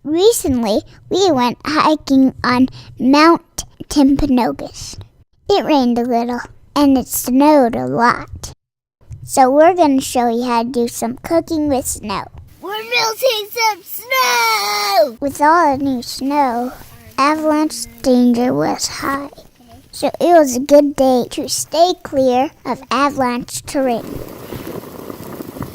Recently, we went hiking on Mount Timpanogos. It rained a little, and it snowed a lot. So we're going to show you how to do some cooking with snow. We're melting some snow! With all the new snow, avalanche danger was high. So it was a good day to stay clear of avalanche terrain.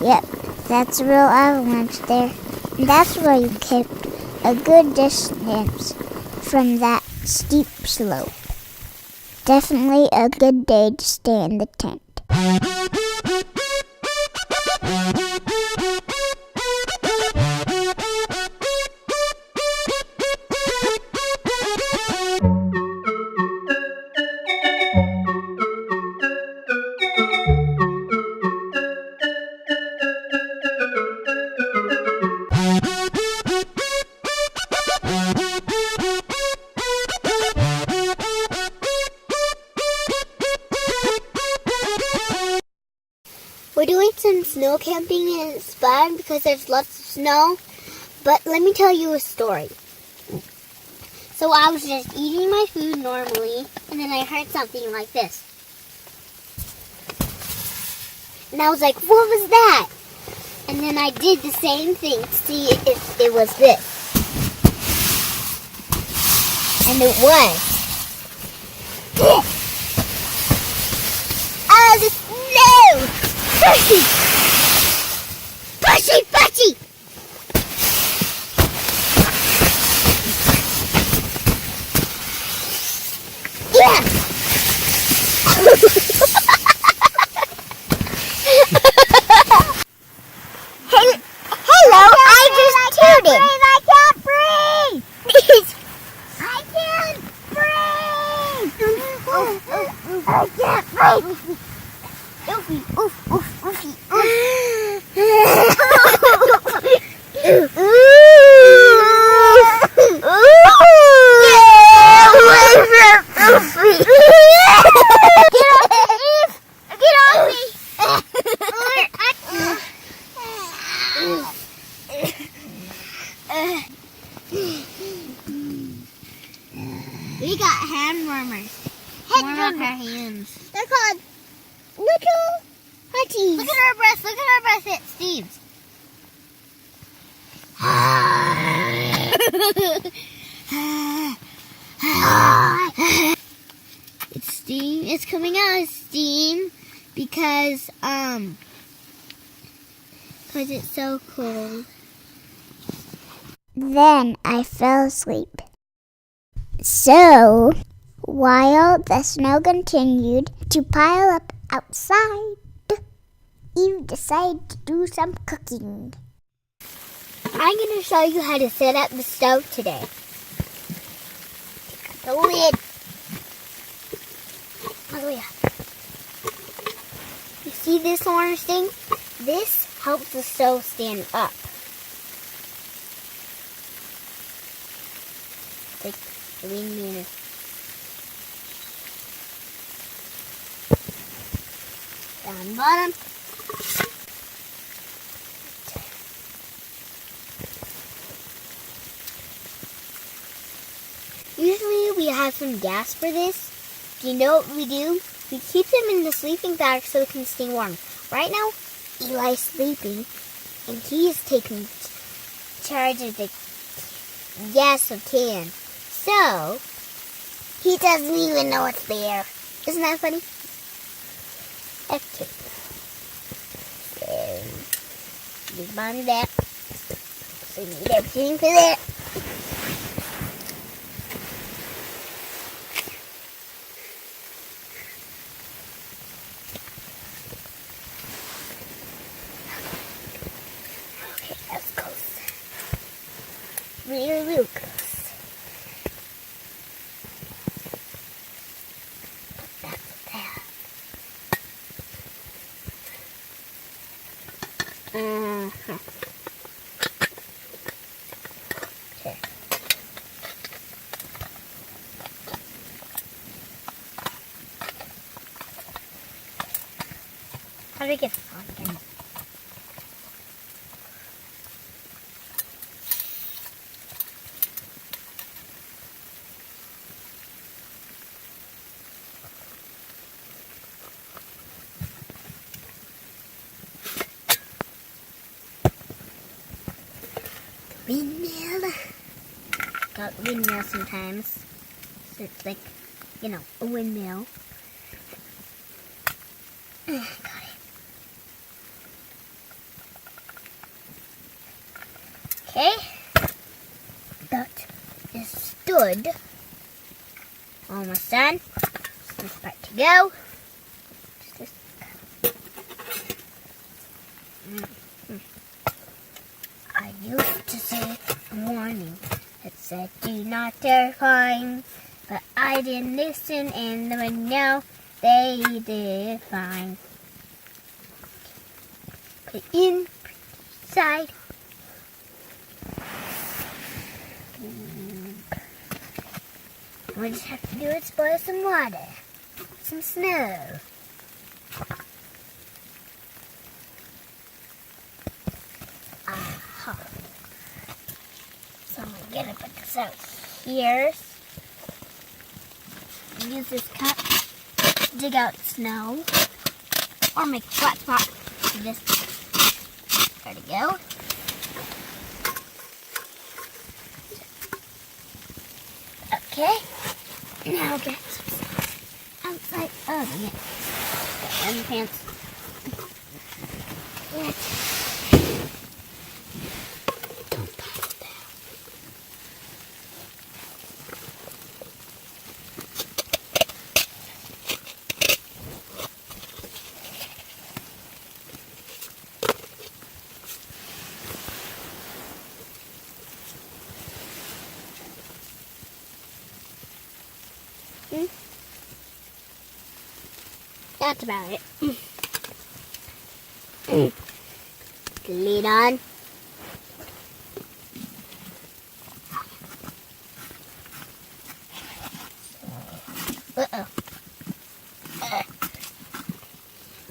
Yep, that's a real avalanche there. And that's why you kept a good distance from that steep slope. Definitely a good day to stay in the tent. We're doing some snow camping and it's fun because there's lots of snow. But let me tell you a story. So I was just eating my food normally and then I heard something like this. And I was like, what was that? And then I did the same thing to see if it was this. And it was. Oh, the snow! Pushy! Pushy, pushy! Yeah! Hello, I just tooted. I can't breathe! I can't breathe! I can't breathe! Oofy, oof, oof, oofy, oof. Get off me! We got hand warmers. Warm up our hands. They're called little hutties. Look at her breath. Look at her breath. It steams. It's steam. It's coming out as steam because it's so cold. Then I fell asleep. So, while the snow continued to pile up outside, Eve decided to do some cooking. I'm going to show you how to set up the stove today. Take out the lid. All the way up. You see this orange thing? This helps the stove stand up. Like the windmill. Down bottom. Usually we have some gas for this. Do you know what we do? We keep them in the sleeping bag so it can stay warm. Right now, Eli's sleeping and he is taking charge of the gas can. So, he doesn't even know it's there. Isn't that funny? Okay. So, big mommy back. So we need everything for that. Okay, that's close. Really, really close. Okay. How do we get this on again? windmill. Got windmill sometimes. So it's like, a windmill. Got it. Okay. That is stood. Almost done. Just this part to go. Just this. I used to say a warning that said do not dare climb, but I didn't listen and now they did fine. Put it inside. We just have to do is boil some water, some snow. Aha. So I'm gonna put this out here. Use this cup to dig out snow, or make a flat spot for this. There we go. Okay. Now get some outside of it. Got one pants. Don't pass it down. That's about it. Lid on. Uh-oh.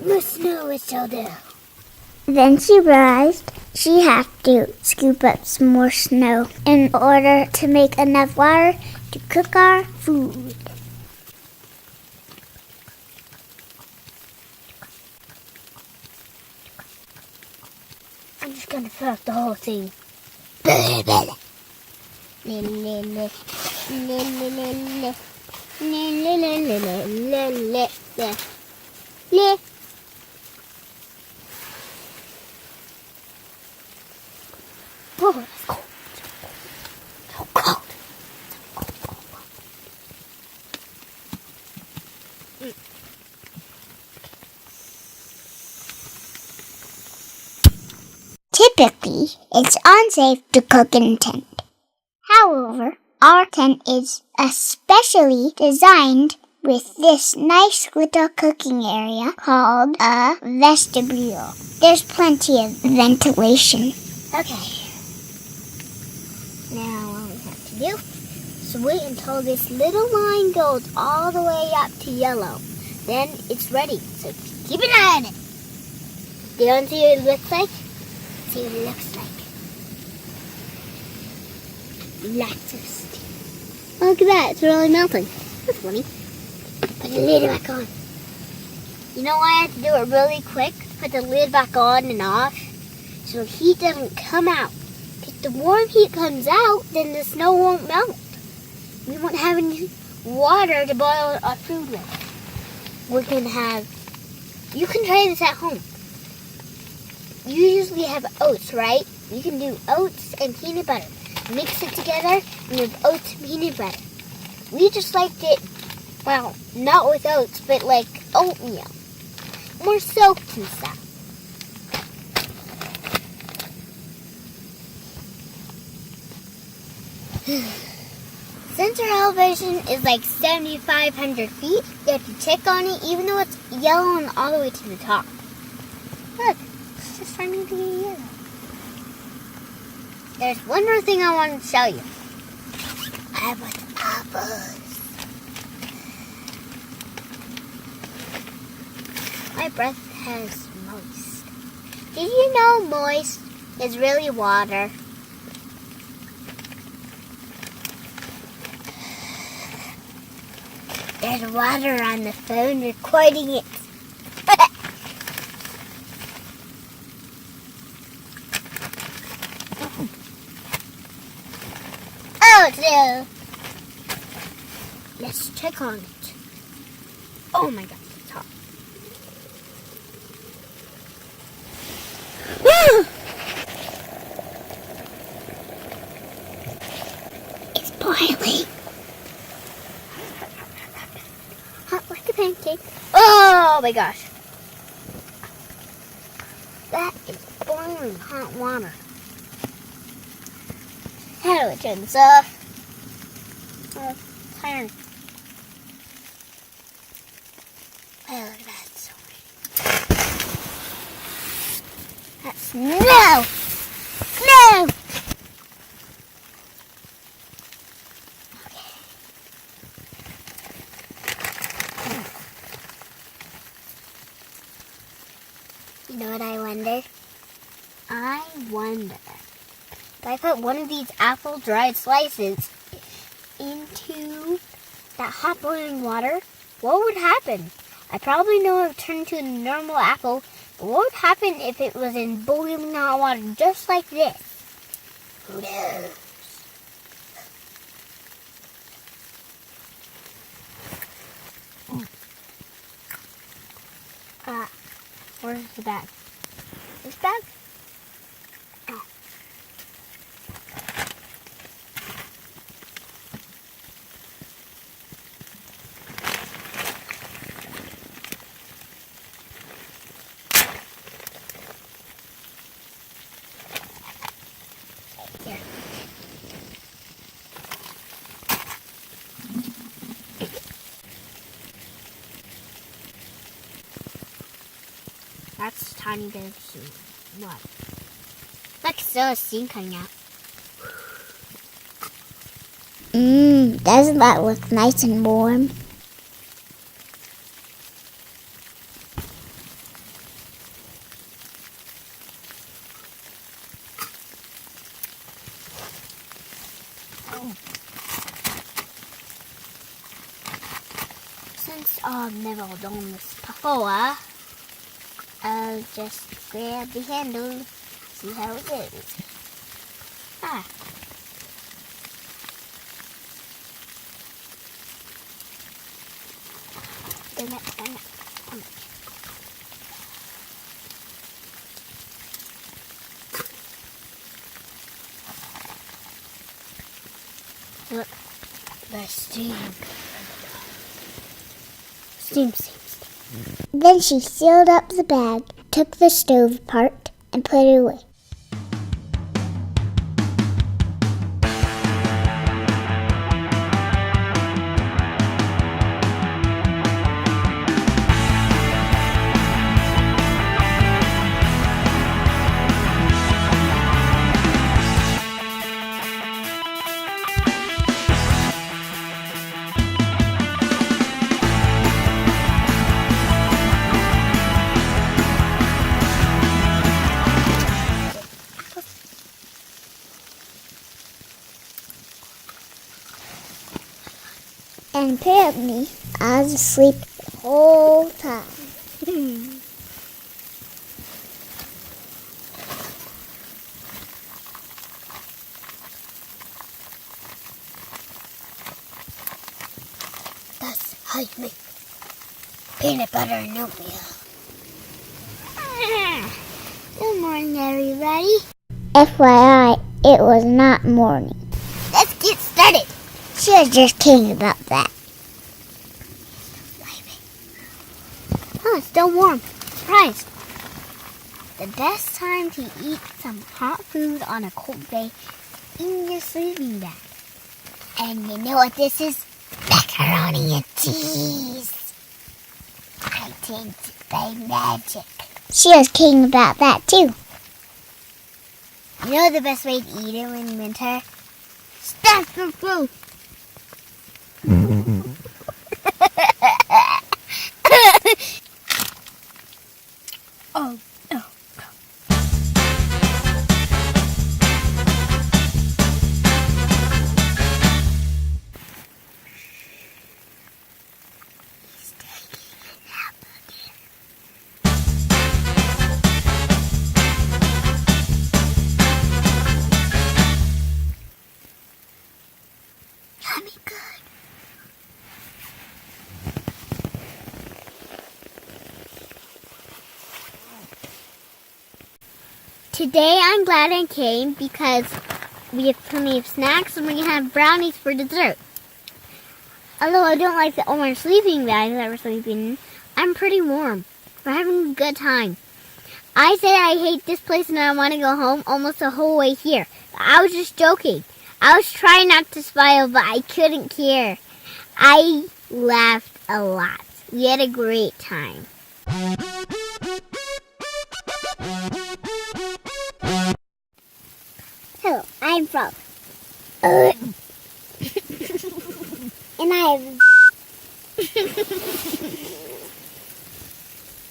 The snow is still there. Then she realized she had to scoop up some more snow in order to make enough water to cook our food. I'm just gonna fill up the whole thing. Oh, that's cold. So cold. Typically, it's unsafe to cook in a tent. However, our tent is especially designed with this nice little cooking area called a vestibule. There's plenty of ventilation. Okay. Now what we have to do is wait until this little line goes all the way up to yellow. Then it's ready. So keep an eye on it. You don't see what it looks like? See what it looks like. Lots of steam. Look at that. It's really melting. That's funny. Put the lid back on. You know why I have to do it really quick? Put the lid back on and off so the heat doesn't come out. If the warm heat comes out, then the snow won't melt. We won't have any water to boil our food with. You can try this at home. You usually have oats, right? You can do oats and peanut butter. Mix it together and you have oats and peanut butter. We just liked it, well, not with oats, but like oatmeal. More soaked and stuff. Since our elevation is like 7,500 feet, you have to check on it even though it's yellow and all the way to the top. Look, it's just starting to get yellow. There's one more thing I want to show you. I have like apples. My breath has moist. Did you know moist is really water? There's water on the phone recording it. Oh, it's there. Let's check on it. Oh my god, it's hot. It's boiling. Hot like a pancake. Oh my gosh. That is boiling hot water. How do I turn this off? Oh, turn. Oh, look at that. So that's no! No! Okay. You know what I wonder? I wonder if I put one of these apple dried slices into that hot boiling water, what would happen? I probably know it would turn into a normal apple, but what would happen if it was in boiling hot water just like this? Who knows? Where's the bag? This bag? Oh. Here. That's a tiny bit of steam. What? Look, still a steam coming out. Doesn't that look nice and warm? Since I've never done this before, I'll just grab the handle, see how it goes. Ah. Done it. Look, the steam. Steam. Then she sealed up the bag, took the stove apart, and put it away. And apparently, I was asleep the whole time. That's how you make peanut butter and oatmeal. Good morning, everybody. FYI, it was not morning. Let's get started. She was just kidding about that. Oh, it's still warm. Surprise. The best time to eat some hot food on a cold day in your sleeping bag. And you know what this is? Macaroni and cheese. I think by magic. She was kidding about that too. You know the best way to eat it in winter? Stuff your food. Oh. Today I'm glad I came because we have plenty of snacks and we have brownies for dessert. Although I don't like the orange sleeping bags that we're sleeping in, I'm pretty warm. We're having a good time. I said I hate this place and I want to go home almost the whole way here. I was just joking. I was trying not to smile, but I couldn't care. I laughed a lot. We had a great time. Hello, I'm Frog. And I have...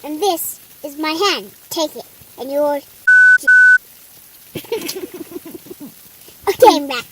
And this is my hand. Take it. And yours... Okay, I'm back.